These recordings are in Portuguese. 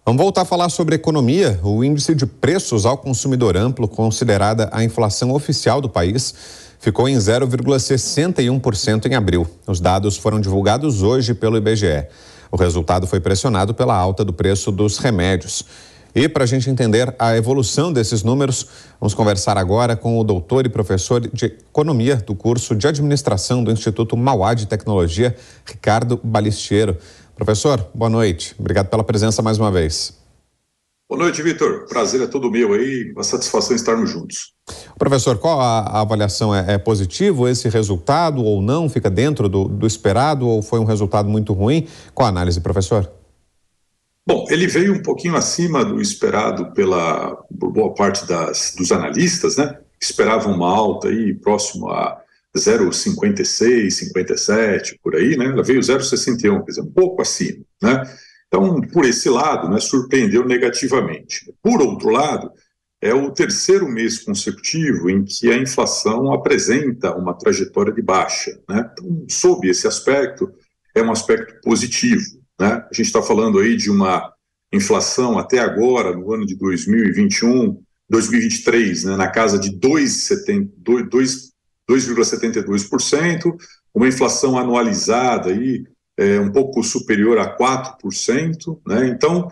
Vamos voltar a falar sobre economia. O índice de preços ao consumidor amplo, considerada a inflação oficial do país, ficou em 0,61% em abril. Os dados foram divulgados hoje pelo IBGE. O resultado foi pressionado pela alta do preço dos remédios. E para a gente entender a evolução desses números, vamos conversar agora com o doutor e professor de economia do curso de administração do Instituto Mauá de Tecnologia, Ricardo Balistiero. Professor, boa noite. Obrigado pela presença mais uma vez. Boa noite, Vitor. Prazer é todo meu aí, uma satisfação estarmos juntos. Professor, qual a avaliação? É positivo esse resultado ou não? Fica dentro do esperado ou foi um resultado muito ruim? Qual a análise, professor? Bom, ele veio um pouquinho acima do esperado por boa parte dos analistas, né? Que esperavam uma alta aí próximo a 0,56, 57, por aí, né? Ela veio 0,61, quer dizer, um pouco acima, né? Então, por esse lado, né, surpreendeu negativamente. Por outro lado, é o terceiro mês consecutivo em que a inflação apresenta uma trajetória de baixa, né? Então, sob esse aspecto, é um aspecto positivo, né? A gente está falando aí de uma inflação até agora, no ano de 2023, né, na casa de 2,72%, uma inflação anualizada aí, um pouco superior a 4%, né? Então,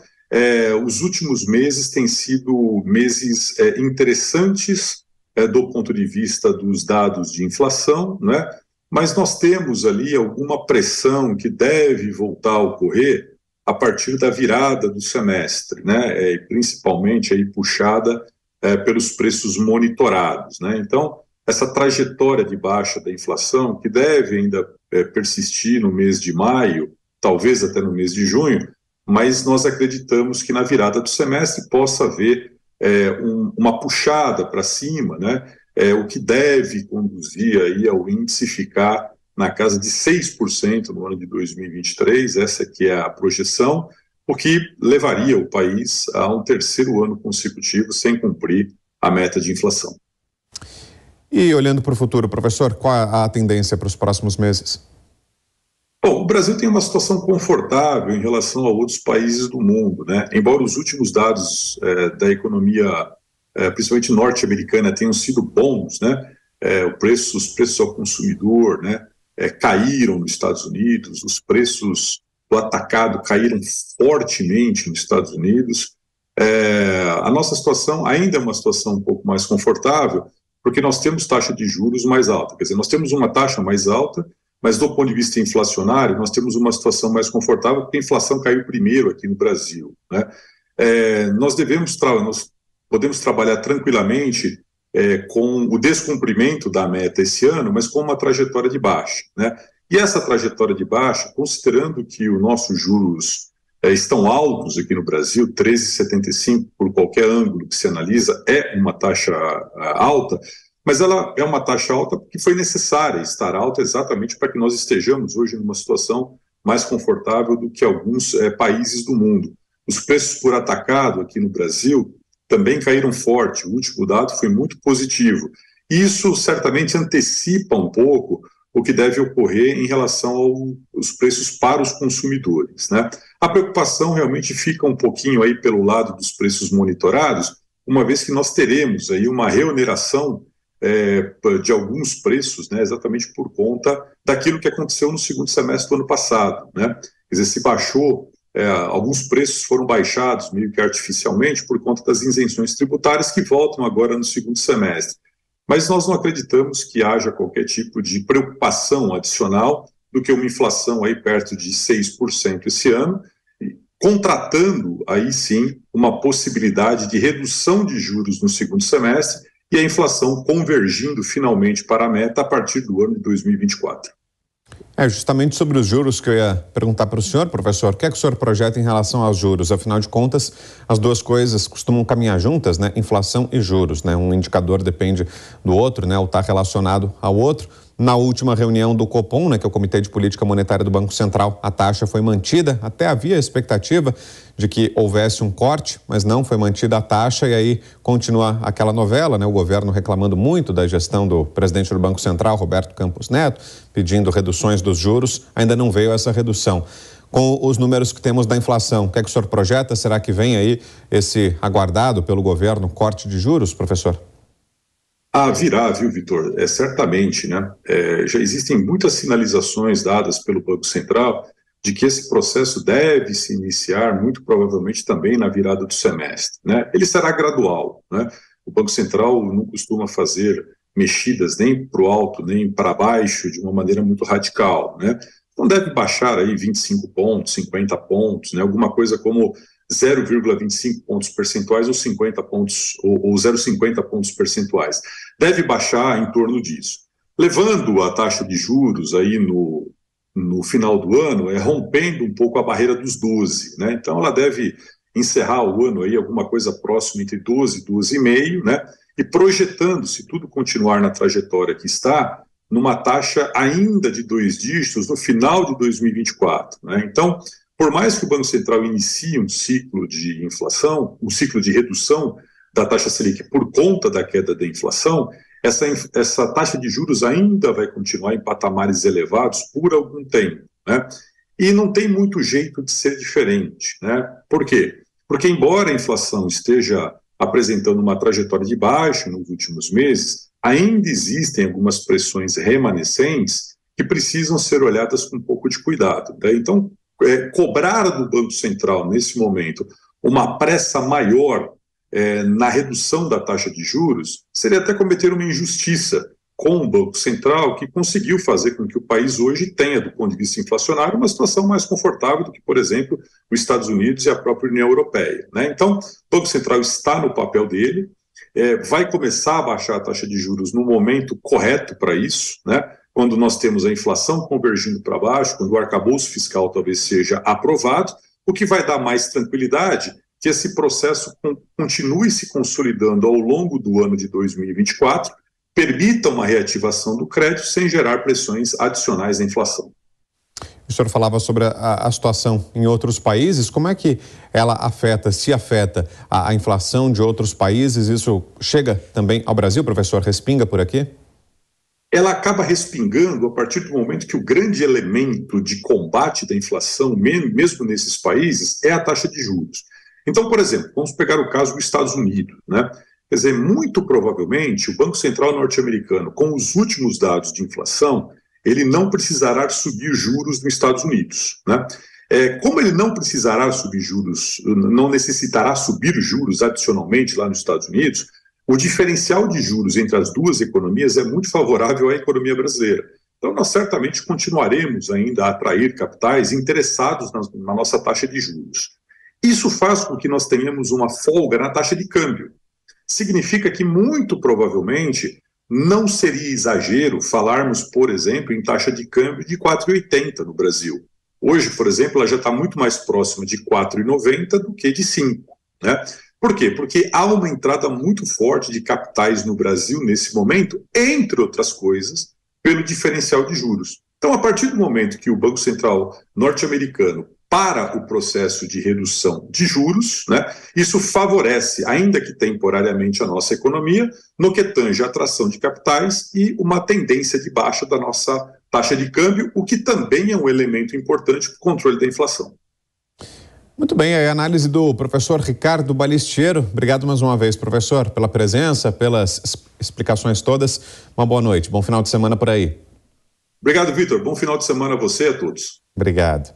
os últimos meses têm sido meses interessantes do ponto de vista dos dados de inflação, né? Mas nós temos ali alguma pressão que deve voltar a ocorrer a partir da virada do semestre, né? Principalmente aí puxada pelos preços monitorados, né? Então, essa trajetória de baixa da inflação, que deve ainda persistir no mês de maio, talvez até no mês de junho, mas nós acreditamos que na virada do semestre possa haver uma puxada para cima, né? O que deve conduzir aí ao índice ficar na casa de 6% no ano de 2023, essa que é a projeção, o que levaria o país a um terceiro ano consecutivo sem cumprir a meta de inflação. E olhando para o futuro, professor, qual a tendência para os próximos meses? Bom, o Brasil tem uma situação confortável em relação a outros países do mundo, né? Embora os últimos dados da economia, principalmente norte-americana, tenham sido bons, né? Os preços ao consumidor, né? Caíram nos Estados Unidos, os preços do atacado caíram fortemente nos Estados Unidos. A nossa situação ainda é uma situação um pouco mais confortável, porque nós temos taxa de juros mais alta. Quer dizer, nós temos uma taxa mais alta, mas do ponto de vista inflacionário, nós temos uma situação mais confortável, porque a inflação caiu primeiro aqui no Brasil, né? Nós podemos trabalhar tranquilamente com o descumprimento da meta esse ano, mas com uma trajetória de baixa, né? E essa trajetória de baixa, considerando que os nossos juros estão altos aqui no Brasil, 13,75 por qualquer ângulo que se analisa, é uma taxa alta, mas ela é uma taxa alta porque foi necessária estar alta exatamente para que nós estejamos hoje numa situação mais confortável do que alguns países do mundo. Os preços por atacado aqui no Brasil também caíram forte, o último dado foi muito positivo. Isso certamente antecipa um pouco o que deve ocorrer em relação aos preços para os consumidores, né? A preocupação realmente fica um pouquinho aí pelo lado dos preços monitorados, uma vez que nós teremos aí uma reoneração de alguns preços, né, exatamente por conta daquilo que aconteceu no segundo semestre do ano passado, né? Quer dizer, se baixou, alguns preços foram baixados meio que artificialmente por conta das isenções tributárias que voltam agora no segundo semestre. Mas nós não acreditamos que haja qualquer tipo de preocupação adicional do que uma inflação aí perto de 6% esse ano, contratando aí sim uma possibilidade de redução de juros no segundo semestre e a inflação convergindo finalmente para a meta a partir do ano de 2024. Justamente sobre os juros que eu ia perguntar para o senhor, professor. O que é que o senhor projeta em relação aos juros? Afinal de contas, as duas coisas costumam caminhar juntas, né? Inflação e juros, né? Um indicador depende do outro, né? Ou está relacionado ao outro. Na última reunião do Copom, né, que é o Comitê de Política Monetária do Banco Central, a taxa foi mantida. Até havia a expectativa de que houvesse um corte, mas não foi mantida a taxa e aí continua aquela novela, né? O governo reclamando muito da gestão do presidente do Banco Central, Roberto Campos Neto, pedindo reduções dos juros. Ainda não veio essa redução. com os números que temos da inflação. O que é que o senhor projeta? Será que vem aí esse aguardado pelo governo corte de juros, professor? Virá, viu, Vitor? Certamente, né? Já existem muitas sinalizações dadas pelo Banco Central de que esse processo deve se iniciar, muito provavelmente também na virada do semestre, né? Ele será gradual, né? O Banco Central não costuma fazer mexidas nem para o alto nem para baixo de uma maneira muito radical, né? Então deve baixar aí 25 pontos, 50 pontos, né? Alguma coisa como 0,25 pontos percentuais ou 50 pontos ou 0,50 pontos percentuais. Deve baixar em torno disso. Levando a taxa de juros aí no final do ano, rompendo um pouco a barreira dos 12, né? Então ela deve encerrar o ano aí alguma coisa próxima entre 12 e 12,5, né? E projetando, se tudo continuar na trajetória que está, numa taxa ainda de 2 dígitos no final de 2024, né? Então, por mais que o Banco Central inicie um ciclo de inflação, um ciclo de redução da taxa Selic por conta da queda da inflação, essa taxa de juros ainda vai continuar em patamares elevados por algum tempo, né? E não tem muito jeito de ser diferente, né? Por quê? Porque embora a inflação esteja apresentando uma trajetória de baixa nos últimos meses, ainda existem algumas pressões remanescentes que precisam ser olhadas com um pouco de cuidado, né? Então, cobrar do Banco Central, nesse momento, uma pressa maior na redução da taxa de juros, seria até cometer uma injustiça com o Banco Central, que conseguiu fazer com que o país hoje tenha, do ponto de vista inflacionário, uma situação mais confortável do que, por exemplo, os Estados Unidos e a própria União Europeia, né? Então, o Banco Central está no papel dele, vai começar a baixar a taxa de juros no momento correto para isso, né? Quando nós temos a inflação convergindo para baixo, quando o arcabouço fiscal talvez seja aprovado, o que vai dar mais tranquilidade que esse processo continue se consolidando ao longo do ano de 2024, permita uma reativação do crédito sem gerar pressões adicionais à inflação. O senhor falava sobre a situação em outros países, como é que ela afeta, se afeta a inflação de outros países? Isso chega também ao Brasil, professor? Respinga por aqui? Ela acaba respingando a partir do momento que o grande elemento de combate da inflação, mesmo nesses países, é a taxa de juros. Então, por exemplo, vamos pegar o caso dos Estados Unidos, né? Quer dizer, muito provavelmente o Banco Central norte-americano, com os últimos dados de inflação, ele não precisará subir juros nos Estados Unidos, né? Como ele não precisará subir juros, não necessitará subir juros adicionalmente lá nos Estados Unidos, o diferencial de juros entre as duas economias é muito favorável à economia brasileira. Então, nós certamente continuaremos ainda a atrair capitais interessados na nossa taxa de juros. Isso faz com que nós tenhamos uma folga na taxa de câmbio. Significa que, muito provavelmente, não seria exagero falarmos, por exemplo, em taxa de câmbio de 4,80 no Brasil. Hoje, por exemplo, ela já está muito mais próxima de 4,90 do que de 5, né? Por quê? Porque há uma entrada muito forte de capitais no Brasil nesse momento, entre outras coisas, pelo diferencial de juros. Então, a partir do momento que o Banco Central norte-americano para o processo de redução de juros, né, isso favorece, ainda que temporariamente, a nossa economia, no que tange a atração de capitais e uma tendência de baixa da nossa taxa de câmbio, o que também é um elemento importante para o controle da inflação. Muito bem, a análise do professor Ricardo Balistiero. Obrigado mais uma vez, professor, pela presença, pelas explicações todas. Uma boa noite, bom final de semana por aí. Obrigado, Vitor. Bom final de semana a você e a todos. Obrigado.